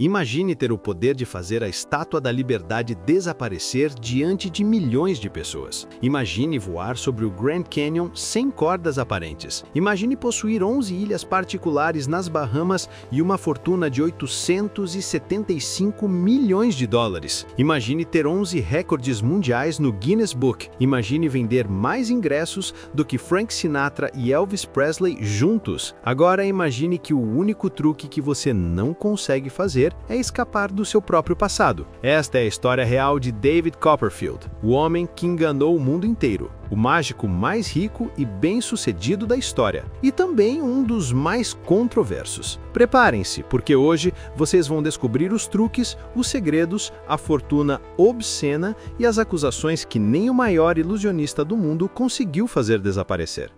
Imagine ter o poder de fazer a Estátua da Liberdade desaparecer diante de milhões de pessoas. Imagine voar sobre o Grand Canyon sem cordas aparentes. Imagine possuir 11 ilhas particulares nas Bahamas e uma fortuna de 875 milhões de dólares. Imagine ter 11 recordes mundiais no Guinness Book. Imagine vender mais ingressos do que Frank Sinatra e Elvis Presley juntos. Agora imagine que o único truque que você não consegue fazer é escapar do seu próprio passado. Esta é a história real de David Copperfield, o homem que enganou o mundo inteiro, o mágico mais rico e bem-sucedido da história, e também um dos mais controversos. Preparem-se, porque hoje vocês vão descobrir os truques, os segredos, a fortuna obscena e as acusações que nem o maior ilusionista do mundo conseguiu fazer desaparecer.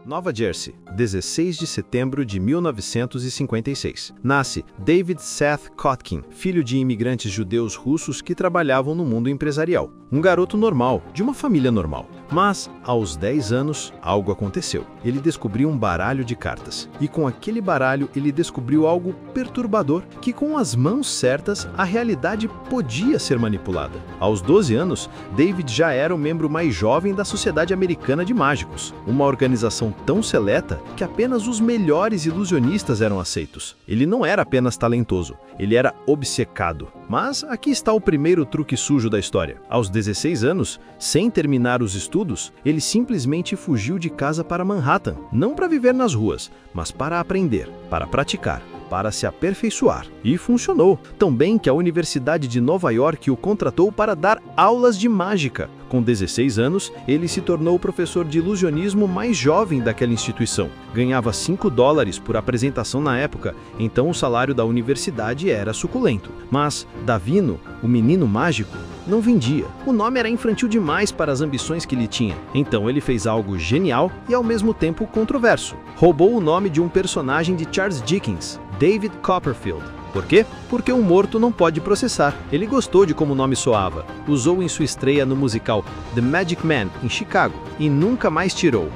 Nova Jersey, 16 de setembro de 1956. Nasce David Seth Kotkin, filho de imigrantes judeus russos que trabalhavam no mundo empresarial. Um garoto normal, de uma família normal. Mas, aos 10 anos, algo aconteceu. Ele descobriu um baralho de cartas. E com aquele baralho, ele descobriu algo perturbador, que com as mãos certas, a realidade podia ser manipulada. Aos 12 anos, David já era o membro mais jovem da Sociedade Americana de Mágicos, uma organização tão seleta que apenas os melhores ilusionistas eram aceitos. Ele não era apenas talentoso, ele era obcecado. Mas aqui está o primeiro truque sujo da história. Aos 16 anos, sem terminar os estudos, ele simplesmente fugiu de casa para Manhattan, não para viver nas ruas, mas para aprender, para praticar, para se aperfeiçoar. E funcionou. Tão bem que a Universidade de Nova York o contratou para dar aulas de mágica. Com 16 anos, ele se tornou o professor de ilusionismo mais jovem daquela instituição. Ganhava $5 por apresentação na época, então o salário da universidade era suculento. Mas Davino, o menino mágico, não vendia. O nome era infantil demais para as ambições que ele tinha. Então ele fez algo genial e ao mesmo tempo controverso. Roubou o nome de um personagem de Charles Dickens, David Copperfield. Por quê? Porque um morto não pode processar. Ele gostou de como o nome soava. Usou em sua estreia no musical The Magic Man, em Chicago, e nunca mais tirou.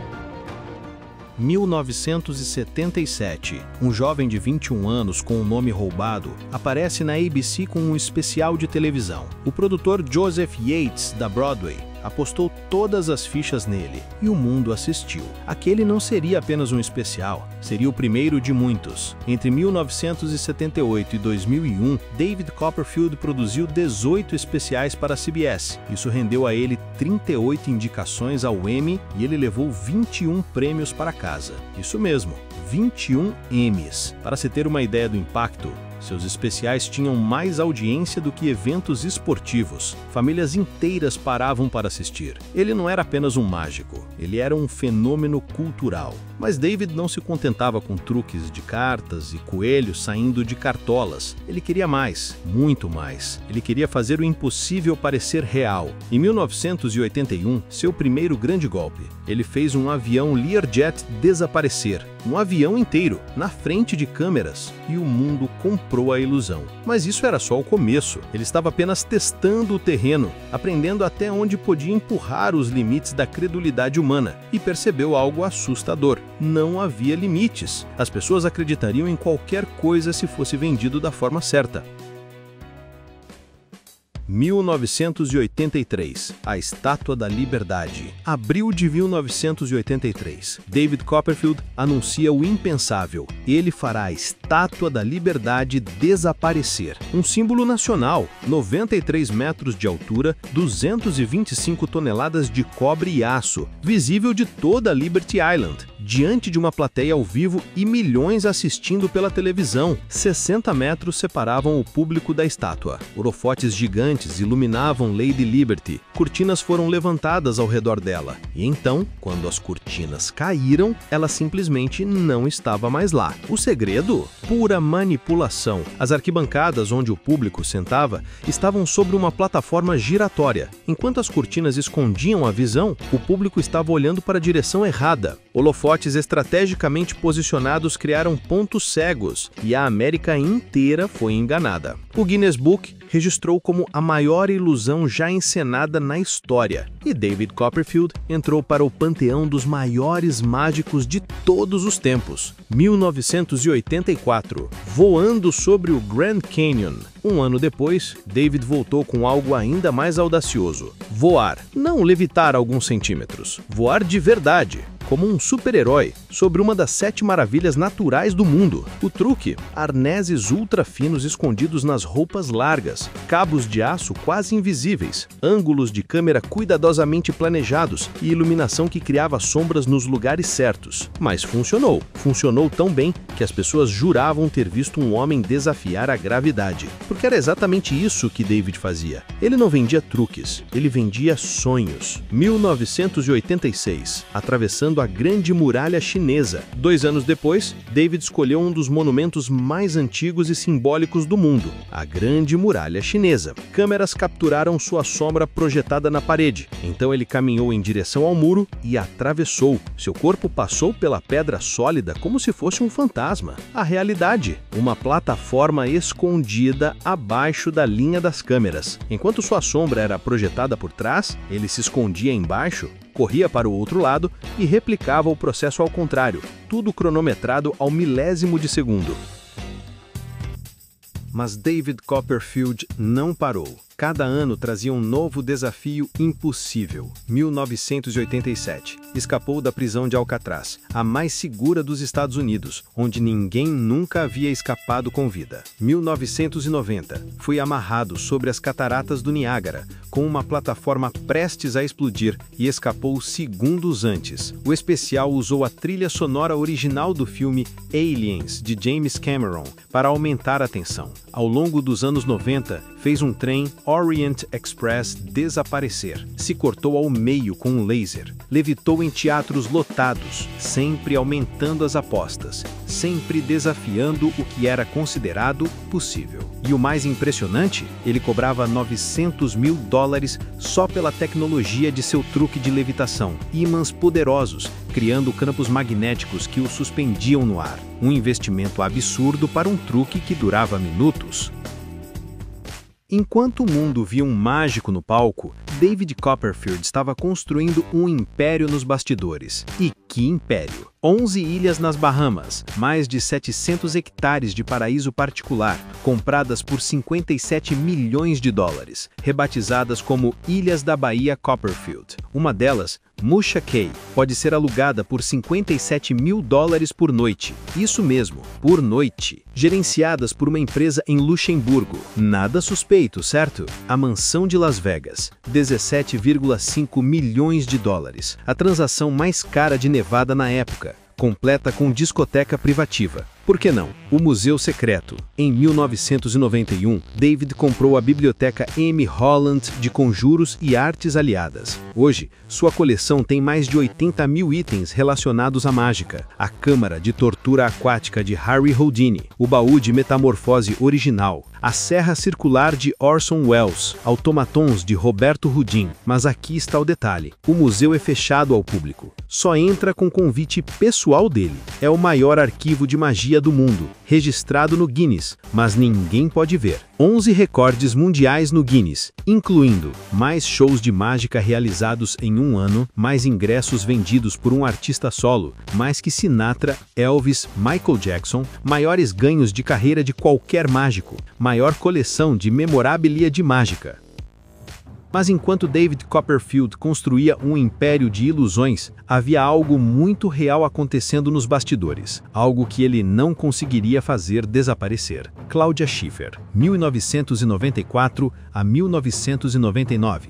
1977. Um jovem de 21 anos com o nome roubado aparece na ABC com um especial de televisão. O produtor Joseph Yates, da Broadway, apostou todas as fichas nele, e o mundo assistiu. Aquele não seria apenas um especial, seria o primeiro de muitos. Entre 1978 e 2001, David Copperfield produziu 18 especiais para a CBS. Isso rendeu a ele 38 indicações ao Emmy e ele levou 21 prêmios para casa. Isso mesmo, 21 Emmys. Para se ter uma ideia do impacto, seus especiais tinham mais audiência do que eventos esportivos. Famílias inteiras paravam para assistir. Ele não era apenas um mágico, ele era um fenômeno cultural. Mas David não se contentava com truques de cartas e coelhos saindo de cartolas. Ele queria mais, muito mais. Ele queria fazer o impossível parecer real. Em 1981, seu primeiro grande golpe, ele fez um avião Learjet desaparecer. Um avião inteiro, na frente de câmeras, e o mundo comprou a ilusão. Mas isso era só o começo. Ele estava apenas testando o terreno, aprendendo até onde podia empurrar os limites da credulidade humana, e percebeu algo assustador. Não havia limites. As pessoas acreditariam em qualquer coisa se fosse vendido da forma certa. 1983, a Estátua da Liberdade. Abril de 1983, David Copperfield anuncia o impensável. Ele fará a Estátua da Liberdade desaparecer. Um símbolo nacional, 93 metros de altura, 225 toneladas de cobre e aço, visível de toda a Liberty Island, diante de uma plateia ao vivo e milhões assistindo pela televisão. 60 metros separavam o público da estátua. Holofotes gigantes iluminavam Lady Liberty. Cortinas foram levantadas ao redor dela. E então, quando as cortinas caíram, ela simplesmente não estava mais lá. O segredo? Pura manipulação. As arquibancadas onde o público sentava estavam sobre uma plataforma giratória. Enquanto as cortinas escondiam a visão, o público estava olhando para a direção errada. Holofotes estrategicamente posicionados criaram pontos cegos e a América inteira foi enganada. O Guinness Book registrou como a maior ilusão já encenada na história, e David Copperfield entrou para o panteão dos maiores mágicos de todos os tempos. 1984, voando sobre o Grand Canyon. Um ano depois, David voltou com algo ainda mais audacioso: voar. Não levitar alguns centímetros, voar de verdade, como um super-herói, sobre uma das 7 maravilhas naturais do mundo. O truque: arneses ultra finos escondidos nas roupas largas, cabos de aço quase invisíveis, ângulos de câmera cuidadosamente planejados e iluminação que criava sombras nos lugares certos. Mas funcionou. Funcionou tão bem que as pessoas juravam ter visto um homem desafiar a gravidade. Porque era exatamente isso que David fazia. Ele não vendia truques, ele vendia sonhos. 1986, atravessando a Grande Muralha Chinesa. 2 anos depois, David escolheu um dos monumentos mais antigos e simbólicos do mundo, a Grande Muralha Chinesa. Câmeras capturaram sua sombra projetada na parede. Então ele caminhou em direção ao muro e atravessou. Seu corpo passou pela pedra sólida como se fosse um fantasma. A realidade: uma plataforma escondida abaixo da linha das câmeras. Enquanto sua sombra era projetada por trás, ele se escondia embaixo, corria para o outro lado e replicava o processo ao contrário, tudo cronometrado ao milésimo de segundo. Mas David Copperfield não parou. Cada ano trazia um novo desafio impossível. 1987. Escapou da prisão de Alcatraz, a mais segura dos Estados Unidos, onde ninguém nunca havia escapado com vida. 1990. Foi amarrado sobre as cataratas do Niágara, com uma plataforma prestes a explodir, e escapou segundos antes. O especial usou a trilha sonora original do filme Aliens, de James Cameron, para aumentar a tensão. Ao longo dos anos 90, fez um trem Orient Express desaparecer. Se cortou ao meio com um laser. Levitou em teatros lotados, sempre aumentando as apostas, sempre desafiando o que era considerado possível. E o mais impressionante, ele cobrava $900 mil só pela tecnologia de seu truque de levitação. Ímãs poderosos, criando campos magnéticos que o suspendiam no ar. Um investimento absurdo para um truque que durava minutos. Enquanto o mundo via um mágico no palco, David Copperfield estava construindo um império nos bastidores. E que império! 11 ilhas nas Bahamas, mais de 700 hectares de paraíso particular, compradas por $57 milhões, rebatizadas como Ilhas da Baía Copperfield. Uma delas, Musha Cay, pode ser alugada por $57 mil por noite. Isso mesmo, por noite. Gerenciadas por uma empresa em Luxemburgo. Nada suspeito, certo? A mansão de Las Vegas, $17,5 milhões. A transação mais cara de Nevada na época, completa com discoteca privativa. Por que não? O Museu Secreto. Em 1991, David comprou a Biblioteca M. Holland de Conjuros e Artes Aliadas. Hoje, sua coleção tem mais de 80 mil itens relacionados à mágica. A Câmara de Tortura Aquática de Harry Houdini, o Baú de Metamorfose original, a Serra Circular de Orson Welles, automatons de Roberto Houdin. Mas aqui está o detalhe: o museu é fechado ao público. Só entra com convite pessoal dele. É o maior arquivo de magia do mundo, registrado no Guinness, mas ninguém pode ver. 11 recordes mundiais no Guinness, incluindo mais shows de mágica realizados em um ano, mais ingressos vendidos por um artista solo, mais que Sinatra, Elvis, Michael Jackson, maiores ganhos de carreira de qualquer mágico, maior coleção de memorabilia de mágica. Mas enquanto David Copperfield construía um império de ilusões, havia algo muito real acontecendo nos bastidores, algo que ele não conseguiria fazer desaparecer. Claudia Schiffer, 1994 a 1999.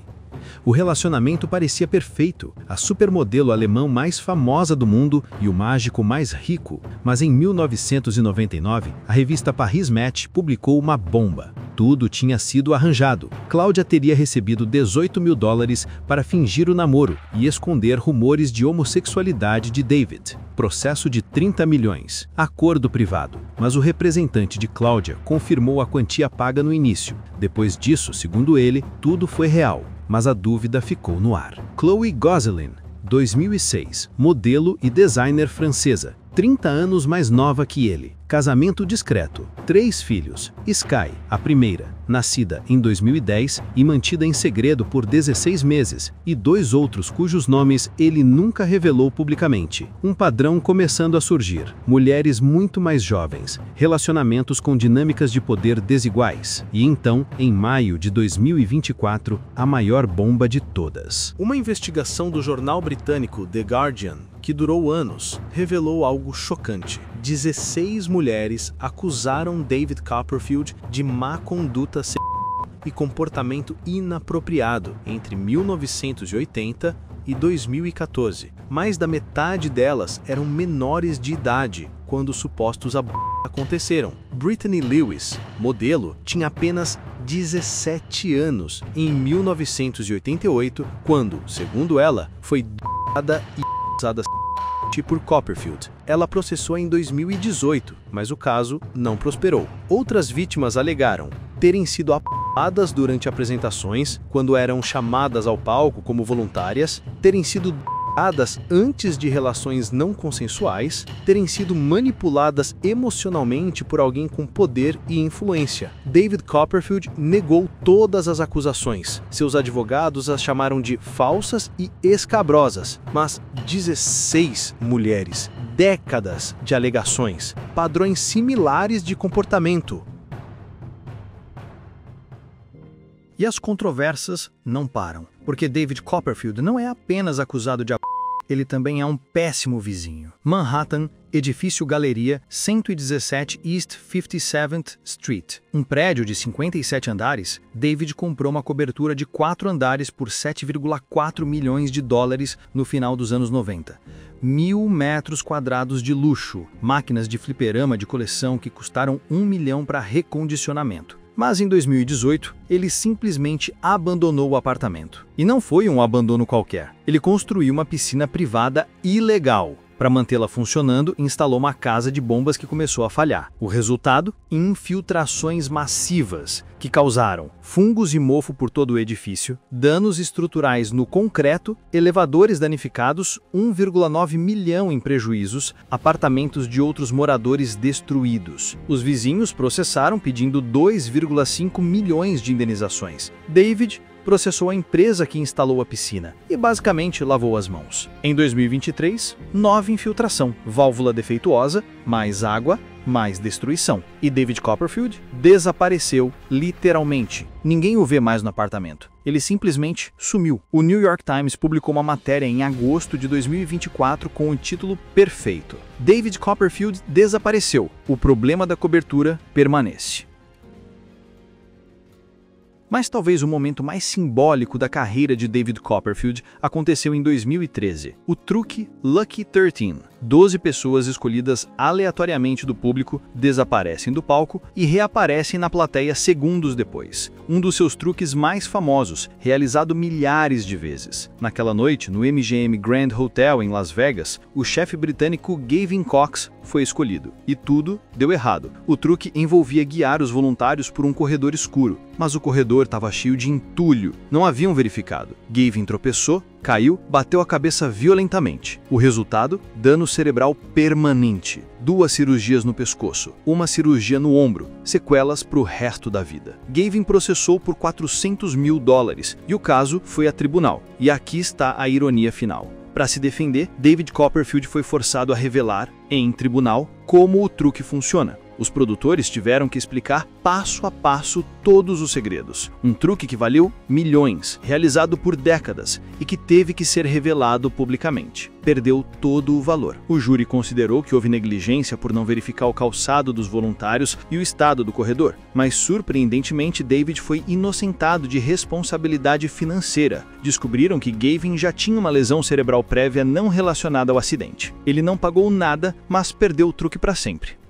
O relacionamento parecia perfeito, a supermodelo alemã mais famosa do mundo e o mágico mais rico. Mas em 1999, a revista Paris Match publicou uma bomba. Tudo tinha sido arranjado. Cláudia teria recebido $18 mil para fingir o namoro e esconder rumores de homossexualidade de David. Processo de 30 milhões. Acordo privado. Mas o representante de Cláudia confirmou a quantia paga no início. Depois disso, segundo ele, tudo foi real. Mas a dúvida ficou no ar. Chloe Gozlin, 2006, modelo e designer francesa. 30 anos mais nova que ele. Casamento discreto. 3 filhos. Sky, a primeira, nascida em 2010 e mantida em segredo por 16 meses, e 2 outros cujos nomes ele nunca revelou publicamente. Um padrão começando a surgir. Mulheres muito mais jovens, relacionamentos com dinâmicas de poder desiguais. E então, em maio de 2024, a maior bomba de todas. Uma investigação do jornal britânico The Guardian, que durou anos, revelou algo chocante. 16 mulheres acusaram David Copperfield de má conduta sexual e comportamento inapropriado entre 1980 e 2014. Mais da metade delas eram menores de idade quando os supostos abusos aconteceram. Brittany Lewis, modelo, tinha apenas 17 anos em 1988, quando, segundo ela, foi d*******da e usada por Copperfield. Ela processou em 2018, mas o caso não prosperou. Outras vítimas alegaram terem sido apadas durante apresentações, quando eram chamadas ao palco como voluntárias, terem sido dadas antes de relações não consensuais, terem sido manipuladas emocionalmente por alguém com poder e influência. David Copperfield negou todas as acusações. Seus advogados as chamaram de falsas e escabrosas, mas 16 mulheres, décadas de alegações, padrões similares de comportamento. E as controvérsias não param, porque David Copperfield não é apenas acusado de ele também é um péssimo vizinho. Manhattan, edifício Galeria, 117 East 57th Street. Um prédio de 57 andares, David comprou uma cobertura de 4 andares por 7,4 milhões de dólares no final dos anos 90. 1.000 metros quadrados de luxo, máquinas de fliperama de coleção que custaram 1 milhão para recondicionamento. Mas em 2018, ele simplesmente abandonou o apartamento. E não foi um abandono qualquer. Ele construiu uma piscina privada ilegal. Para mantê-la funcionando, instalou uma casa de bombas que começou a falhar. O resultado? Infiltrações massivas, que causaram fungos e mofo por todo o edifício, danos estruturais no concreto, elevadores danificados, 1,9 milhão em prejuízos, apartamentos de outros moradores destruídos. Os vizinhos processaram pedindo 2,5 milhões de indenizações. David processou a empresa que instalou a piscina e basicamente lavou as mãos. Em 2023, nova infiltração, válvula defeituosa, mais água, mais destruição. E David Copperfield desapareceu, literalmente. Ninguém o vê mais no apartamento. Ele simplesmente sumiu. O New York Times publicou uma matéria em agosto de 2024 com o título perfeito: David Copperfield desapareceu. O problema da cobertura permanece. Mas talvez o momento mais simbólico da carreira de David Copperfield aconteceu em 2013. O truque Lucky 13. 12 pessoas escolhidas aleatoriamente do público desaparecem do palco e reaparecem na plateia segundos depois. Um dos seus truques mais famosos, realizado milhares de vezes. Naquela noite, no MGM Grand Hotel em Las Vegas, o chefe britânico Gavin Cox foi escolhido. E tudo deu errado. O truque envolvia guiar os voluntários por um corredor escuro, mas o corredor estava cheio de entulho. Não haviam verificado. Gavin tropeçou, caiu, bateu a cabeça violentamente. O resultado? Dano cerebral permanente. 2 cirurgias no pescoço, uma cirurgia no ombro, sequelas para o resto da vida. Gavin processou por 400 mil dólares e o caso foi a tribunal. E aqui está a ironia final. Para se defender, David Copperfield foi forçado a revelar, em tribunal, como o truque funciona. Os produtores tiveram que explicar passo a passo todos os segredos. Um truque que valeu milhões, realizado por décadas e que teve que ser revelado publicamente. Perdeu todo o valor. O júri considerou que houve negligência por não verificar o calçado dos voluntários e o estado do corredor, mas surpreendentemente David foi inocentado de responsabilidade financeira. Descobriram que Gavin já tinha uma lesão cerebral prévia não relacionada ao acidente. Ele não pagou nada, mas perdeu o truque para sempre.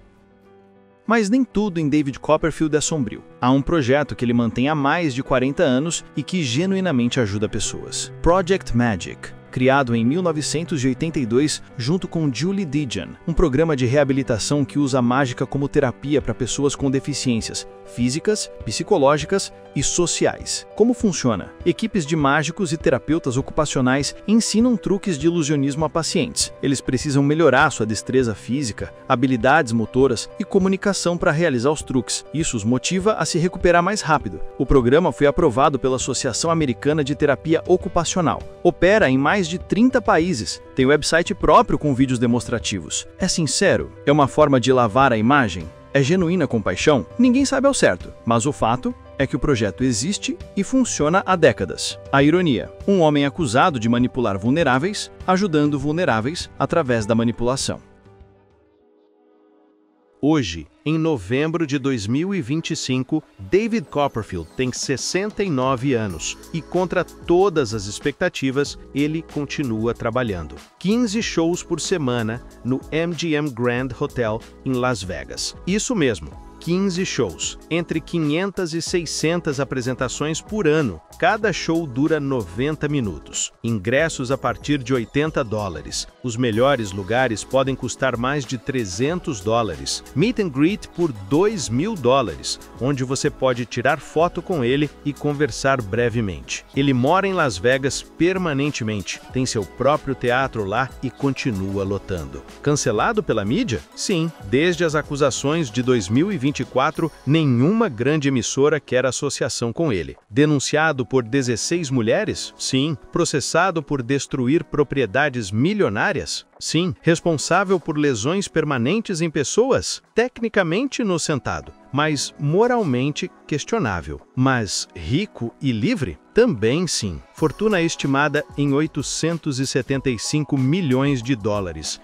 Mas nem tudo em David Copperfield é sombrio. Há um projeto que ele mantém há mais de 40 anos e que genuinamente ajuda pessoas. Project Magic. criado em 1982 junto com Julie Dejan, um programa de reabilitação que usa a mágica como terapia para pessoas com deficiências físicas, psicológicas e sociais. Como funciona? Equipes de mágicos e terapeutas ocupacionais ensinam truques de ilusionismo a pacientes. Eles precisam melhorar sua destreza física, habilidades motoras e comunicação para realizar os truques. Isso os motiva a se recuperar mais rápido. O programa foi aprovado pela Associação Americana de Terapia Ocupacional. Opera em mais de 30 países. Tem website próprio com vídeos demonstrativos. É sincero? É uma forma de lavar a imagem? É genuína compaixão? Ninguém sabe ao certo, mas o fato é que o projeto existe e funciona há décadas. A ironia: um homem acusado de manipular vulneráveis, ajudando vulneráveis através da manipulação. Hoje, em novembro de 2025, David Copperfield tem 69 anos e, contra todas as expectativas, ele continua trabalhando. 15 shows por semana no MGM Grand Hotel em Las Vegas. Isso mesmo, 15 shows, entre 500 e 600 apresentações por ano. Cada show dura 90 minutos. Ingressos a partir de $80. Os melhores lugares podem custar mais de $300. Meet and greet por $2.000, onde você pode tirar foto com ele e conversar brevemente. Ele mora em Las Vegas permanentemente, tem seu próprio teatro lá e continua lotando. Cancelado pela mídia? Sim, desde as acusações de 2024, nenhuma grande emissora quer associação com ele. Denunciado por 16 mulheres? Sim. Processado por destruir propriedades milionárias? Sim. Responsável por lesões permanentes em pessoas? Tecnicamente inocentado, mas moralmente questionável. Mas rico e livre? Também sim. Fortuna estimada em $875 milhões.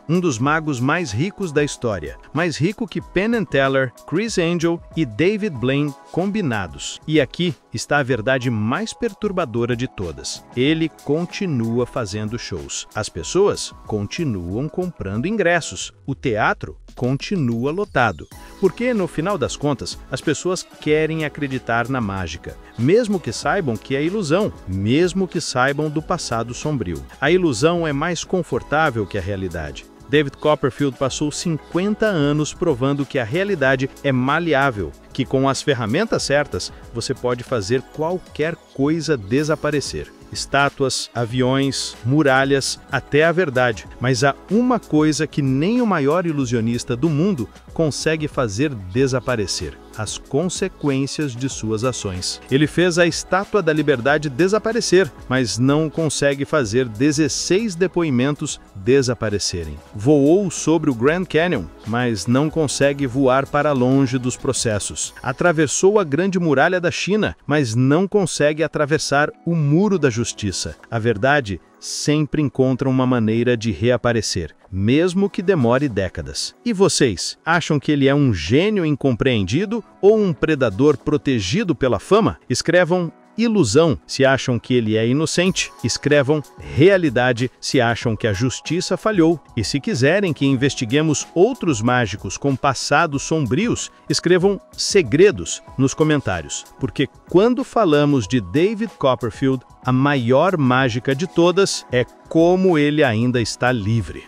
Um dos magos mais ricos da história. Mais rico que Penn & Teller, Criss Angel e David Blaine combinados. E aqui está a verdade mais perturbadora de todas. Ele continua fazendo shows. As pessoas continuam comprando ingressos. O teatro continua lotado. Porque, no final das contas, as pessoas querem acreditar na mágica, mesmo que saibam que é ilusão, mesmo que saibam do passado sombrio. A ilusão é mais confortável que a realidade. David Copperfield passou 50 anos provando que a realidade é maleável, que com as ferramentas certas você pode fazer qualquer coisa desaparecer. Estátuas, aviões, muralhas, até a verdade. Mas há uma coisa que nem o maior ilusionista do mundo consegue fazer desaparecer: as consequências de suas ações. Ele fez a Estátua da Liberdade desaparecer, mas não consegue fazer 16 depoimentos desaparecerem. Voou sobre o Grand Canyon, mas não consegue voar para longe dos processos. Atravessou a Grande Muralha da China, mas não consegue atravessar o Muro da Justiça. A verdade sempre encontra uma maneira de reaparecer, mesmo que demore décadas. E vocês, acham que ele é um gênio incompreendido ou um predador protegido pela fama? Escrevam ilusão se acham que ele é inocente. Escrevam realidade se acham que a justiça falhou. E se quiserem que investiguemos outros mágicos com passados sombrios, escrevam segredos nos comentários. Porque quando falamos de David Copperfield, a maior mágica de todas é como ele ainda está livre.